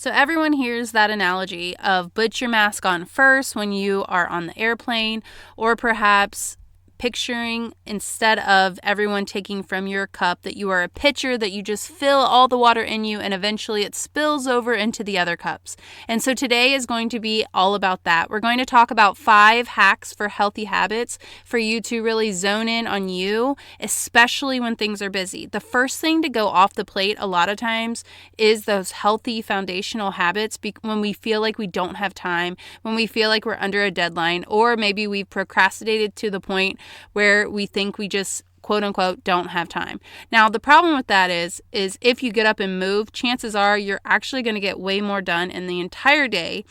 So everyone hears that analogy of put your mask on first when you are on the airplane, or perhaps picturing, instead of everyone taking from your cup, that you are a pitcher, that you just fill all the water in you and eventually it spills over into the other cups. And so today is going to be all about that. We're going to talk about 5 hacks for healthy habits for you to really zone in on you, especially when things are busy. The first thing to go off the plate a lot of times is those healthy foundational habits when we feel like we don't have time, when we feel like we're under a deadline, or maybe we've procrastinated to the point where we think we just quote unquote don't have time. Now, the problem with that is if you get up and move, chances are you're actually going to get way more done in the entire day.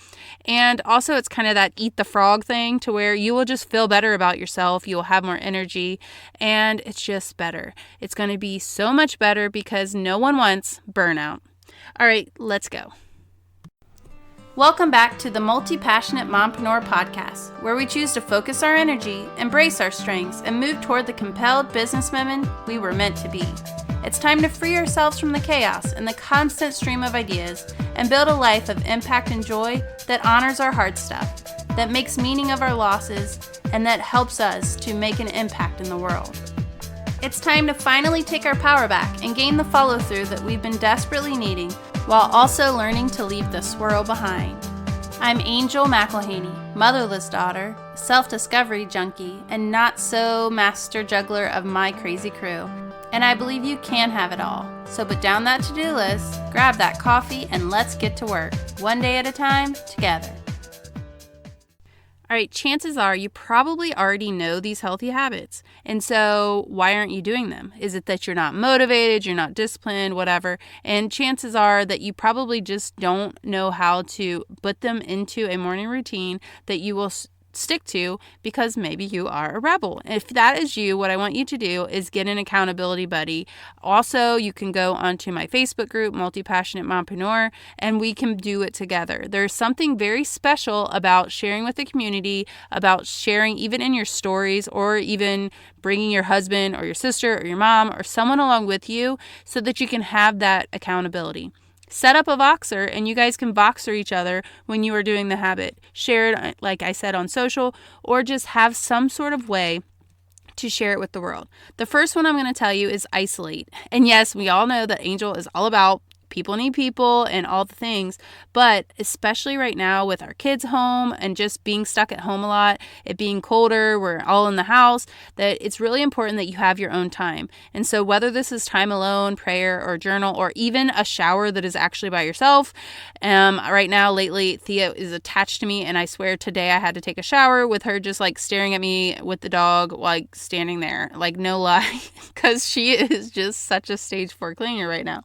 And also it's kind of that eat the frog thing, to where you will just feel better about yourself. You will have more energy and it's just better. It's going to be so much better because no one wants burnout. All right, let's go. Welcome back to the Multi-Passionate Mompreneur podcast, where we choose to focus our energy, embrace our strengths, and move toward the compelled businesswomen we were meant to be. It's time to free ourselves from the chaos and the constant stream of ideas and build a life of impact and joy that honors our hard stuff, that makes meaning of our losses, and that helps us to make an impact in the world. It's time to finally take our power back and gain the follow-through that we've been desperately needing, while also learning to leave the swirl behind. I'm Angel McElhaney, motherless daughter, self-discovery junkie, and not so master juggler of my crazy crew. And I believe you can have it all. So put down that to-do list, grab that coffee, and let's get to work, one day at a time, together. All right, chances are you probably already know these healthy habits. And so why aren't you doing them? Is it that you're not motivated, you're not disciplined, whatever? And chances are that you probably just don't know how to put them into a morning routine that you will stick to, because maybe you are a rebel. If that is you, what I want you to do is get an accountability buddy. Also, you can go onto my Facebook group, Multi-Passionate Mompreneur, and we can do it together. There's something very special about sharing with the community, about sharing even in your stories, or even bringing your husband or your sister or your mom or someone along with you so that you can have that accountability. Set up a Voxer and you guys can Voxer each other when you are doing the habit. Share it, like I said, on social, or just have some sort of way to share it with the world. The first one I'm going to tell you is isolate. And yes, we all know that Angel is all about people need people and all the things, but especially right now with our kids home and just being stuck at home a lot, it being colder, we're all in the house, that it's really important that you have your own time. And so whether this is time alone, prayer, or journal, or even a shower that is actually by yourself, right now, lately, Thea is attached to me, and I swear today I had to take a shower with her just like staring at me with the dog, like standing there, like no lie, because she is just such a stage 4 cleaner right now.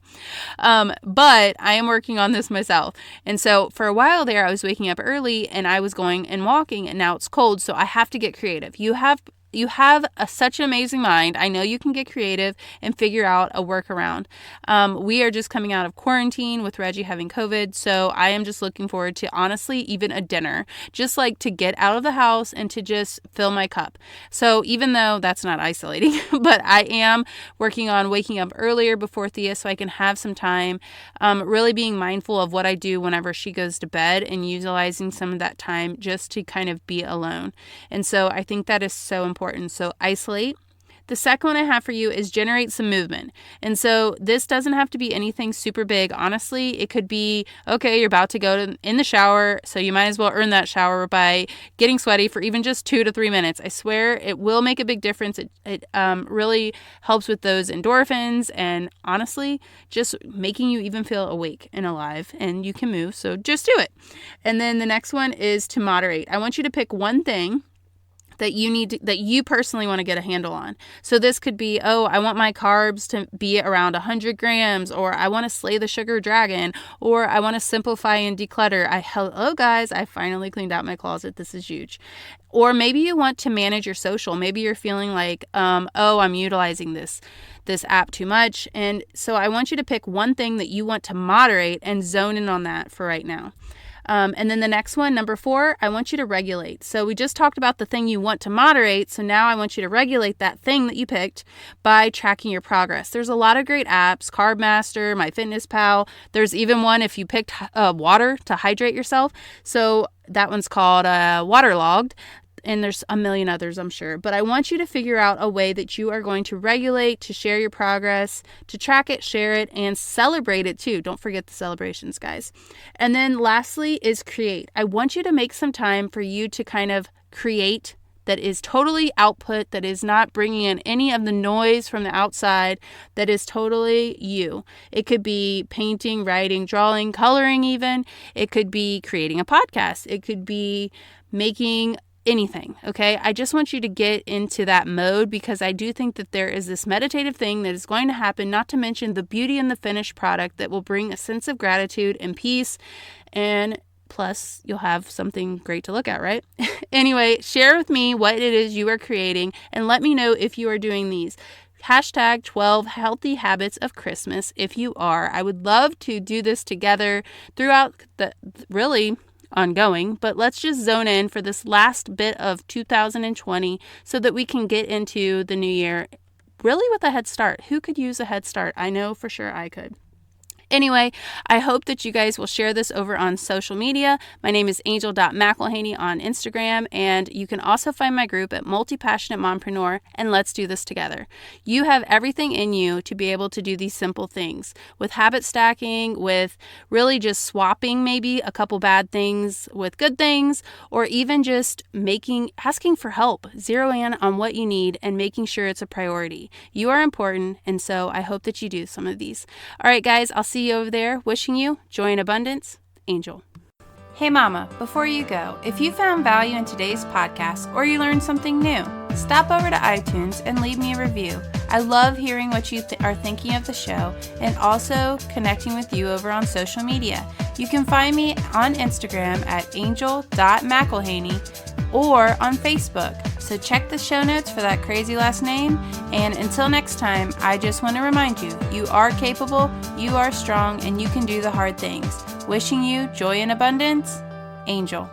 But I am working on this myself. And so for a while there, I was waking up early and I was going and walking, and now it's cold. So I have to get creative. You have such an amazing mind. I know you can get creative and figure out a workaround. We are just coming out of quarantine with Reggie having COVID. So I am just looking forward to, honestly, even a dinner, just like to get out of the house and to just fill my cup. So even though that's not isolating, but I am working on waking up earlier before Thea so I can have some time, really being mindful of what I do whenever she goes to bed and utilizing some of that time just to kind of be alone. And so I think that is so important. So isolate. The second one I have for you is generate some movement. And so this doesn't have to be anything super big. Honestly, it could be, okay, you're about to go in the shower, so you might as well earn that shower by getting sweaty for even just 2 to 3 minutes. I swear it will make a big difference. It really helps with those endorphins and honestly, just making you even feel awake and alive, and you can move. So just do it. And then the next one is to moderate. I want you to pick one thing that you personally want to get a handle on. So this could be, I want my carbs to be around 100 grams, or I want to slay the sugar dragon, or I want to simplify and declutter. Hello guys, I finally cleaned out my closet. This is huge. Or maybe you want to manage your social. Maybe you're feeling like, I'm utilizing this app too much. And so I want you to pick one thing that you want to moderate and zone in on that for right now. And then the next one, number 4, I want you to regulate. So we just talked about the thing you want to moderate. So now I want you to regulate that thing that you picked by tracking your progress. There's a lot of great apps, Carb Master, MyFitnessPal. There's even one if you picked water to hydrate yourself. So that one's called Waterlogged. And there's a million others, I'm sure. But I want you to figure out a way that you are going to regulate, to share your progress, to track it, share it, and celebrate it too. Don't forget the celebrations, guys. And then lastly is create. I want you to make some time for you to kind of create that is totally output, that is not bringing in any of the noise from the outside, that is totally you. It could be painting, writing, drawing, coloring even. It could be creating a podcast. It could be making anything, okay? I just want you to get into that mode because I do think that there is this meditative thing that is going to happen, not to mention the beauty in the finished product that will bring a sense of gratitude and peace, and plus you'll have something great to look at, right? Anyway, share with me what it is you are creating and let me know if you are doing these. Hashtag 12 healthy habits of Christmas if you are. I would love to do this together throughout the really ongoing, but let's just zone in for this last bit of 2020 so that we can get into the new year really with a head start. Who could use a head start? I know for sure I could. Anyway, I hope that you guys will share this over on social media. My name is angel.mcelhaney on Instagram, and you can also find my group at Multi-Passionate Mompreneur, and let's do this together. You have everything in you to be able to do these simple things with habit stacking, with really just swapping maybe a couple bad things with good things, or even just asking for help, zero in on what you need and making sure it's a priority. You are important, and so I hope that you do some of these. All right, guys, I'll see you over there. Wishing you joy and abundance. Angel. Hey mama, before you go, if you found value in today's podcast or you learned something new, stop over to iTunes and leave me a review. I love hearing what you are thinking of the show and also connecting with you over on social media. You can find me on Instagram at angel.mcelhaney or on Facebook. So check the show notes for that crazy last name. And until next time, I just want to remind you, you are capable, you are strong, and you can do the hard things. Wishing you joy and abundance, Angel.